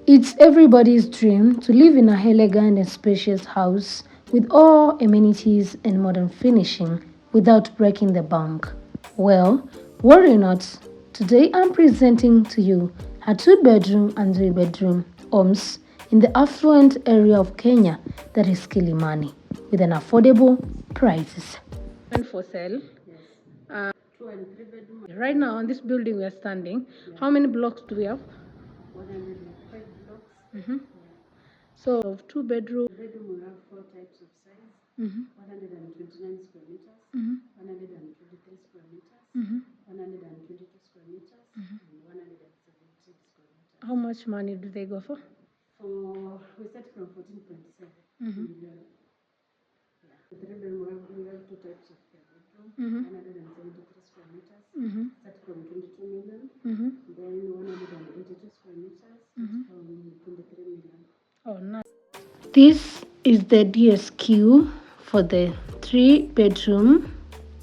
It's everybody's dream to live in a elegant and spacious house with all amenities and modern finishing without breaking the bank. Well, worry not. Today I'm presenting to you a 2-bedroom and 3-bedroom homes in the affluent area of Kenya, that is Kilimani, with an affordable prices. And for sale. Yes. 2 and 3 bedroom. Right now on this building we are standing, how many blocks do we have? 105 blocks. Mm-hmm. So, of 2 bedroom. Bedroom we have 4 types of size. Mm-hmm. 129 square meters. Mm-hmm. 123 square meters. Mm-hmm. 122 square meters. Mm-hmm. And 170 square meters. How much money do they go for? We start from 14.7 million. Yeah. The 3 bedroom we have 2 types of bedroom. 173 square meters. Start from 22 million. Then 182 square meters. From 23 million. Oh, nice. This is the DSQ for the 3-bedroom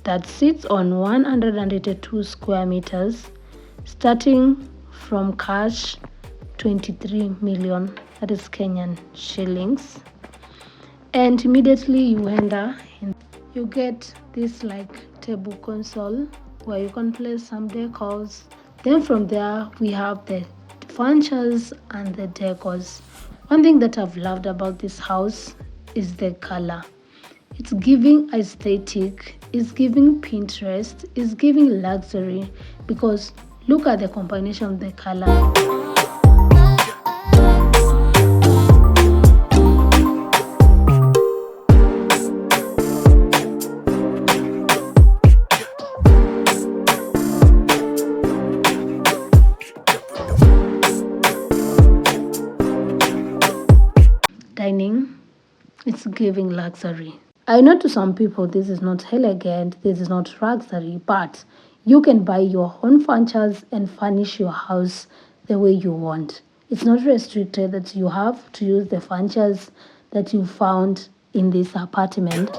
that sits on 182 square meters, starting from cash 23 million, that is Kenyan shillings. And immediately you enter in, you get this like table console where you can place some decors. Then from there we have the furnitures and the decors. One thing that I've loved about this house is the color. It's giving aesthetic, it's giving Pinterest, it's giving luxury, because look at the combination of the color. Dining, it's giving luxury. I know to some people this is not elegant, this is not luxury, but you can buy your own furnitures and furnish your house the way you want. It's not restricted that you have to use the furnitures that you found in this apartment.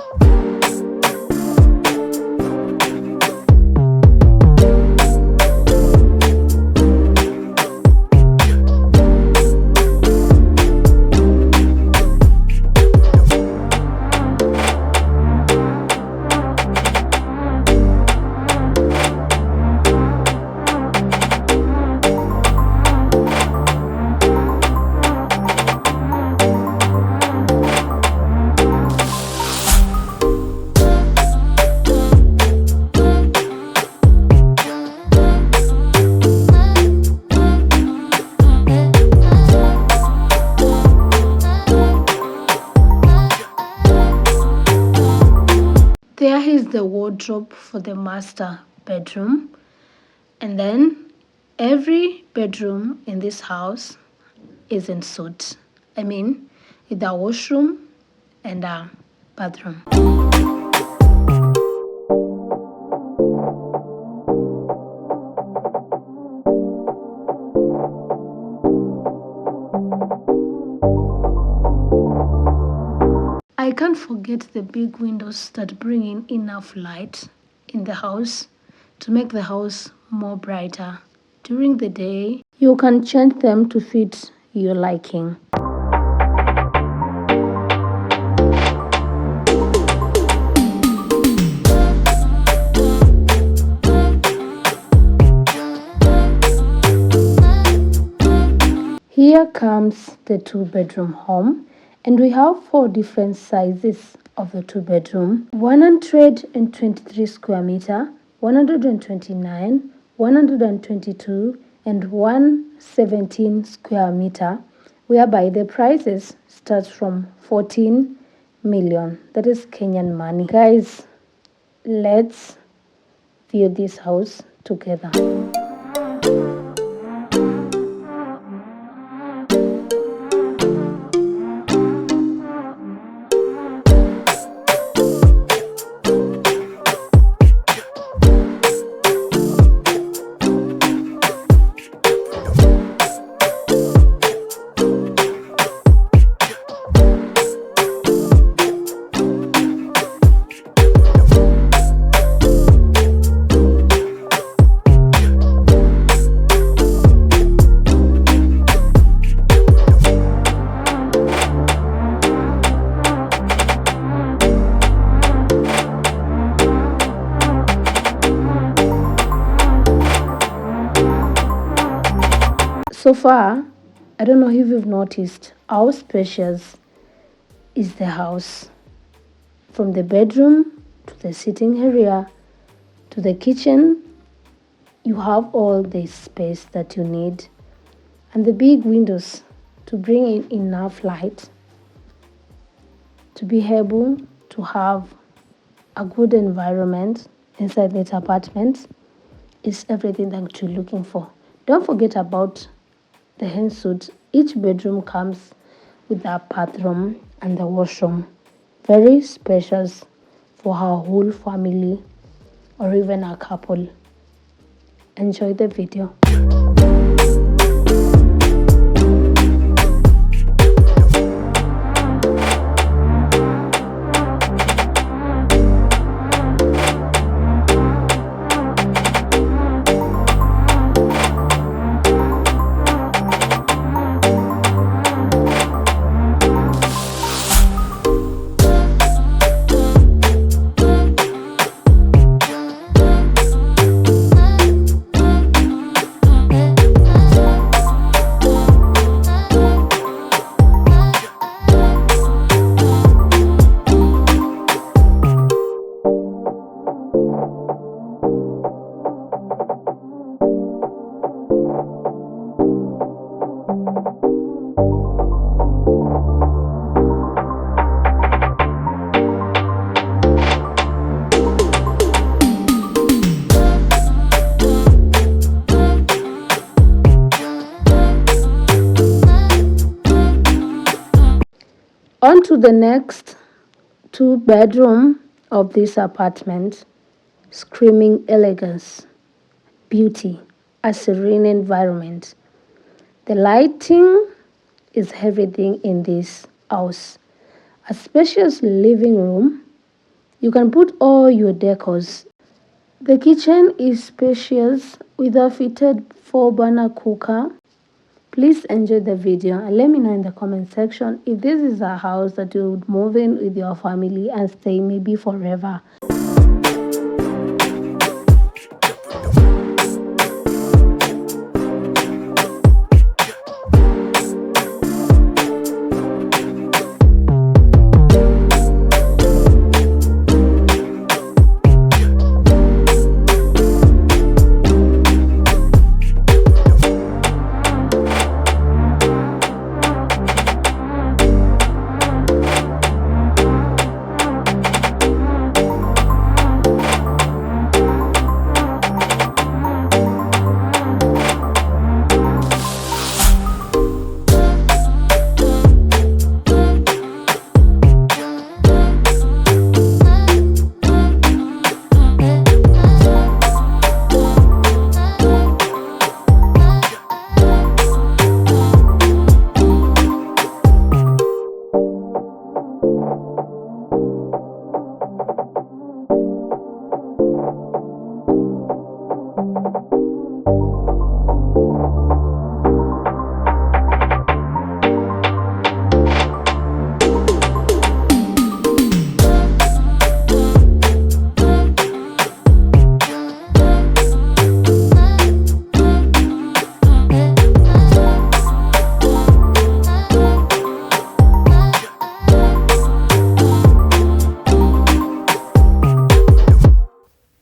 There is the wardrobe for the master bedroom, and then every bedroom in this house is in suite. I mean, with a washroom and a bathroom. I can't forget the big windows that bring in enough light in the house to make the house more brighter. During the day, you can change them to fit your liking. Here comes the 2-bedroom home. And we have 4 different sizes of the 2-bedroom. 123 square meter, 129, 122, and 117 square meter, whereby the prices start from 14 million. That is Kenyan money. Guys, let's view this house together. So far, I don't know if you've noticed how spacious is the house. From the bedroom to the sitting area to the kitchen, you have all the space that you need, and the big windows to bring in enough light to be able to have a good environment inside this apartment is everything that you're looking for. Don't forget about the ensuite. Each bedroom comes with a bathroom and the washroom. Very spacious for our whole family or even a couple. Enjoy the video. On to the next two bedroom of this apartment, screaming elegance, beauty, a serene environment. The lighting is everything in this house. A spacious living room. You can put all your decors. The kitchen is spacious with a fitted 4-burner cooker. Please enjoy the video and let me know in the comment section if this is a house that you would move in with your family and stay maybe forever.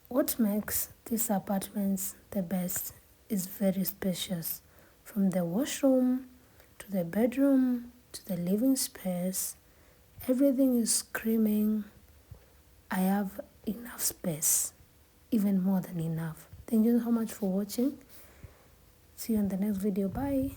What makes these apartments the best is very spacious. From the washroom to the bedroom to the living space, everything is screaming, I have enough space, even more than enough. Thank you so much for watching. See you in the next video. Bye.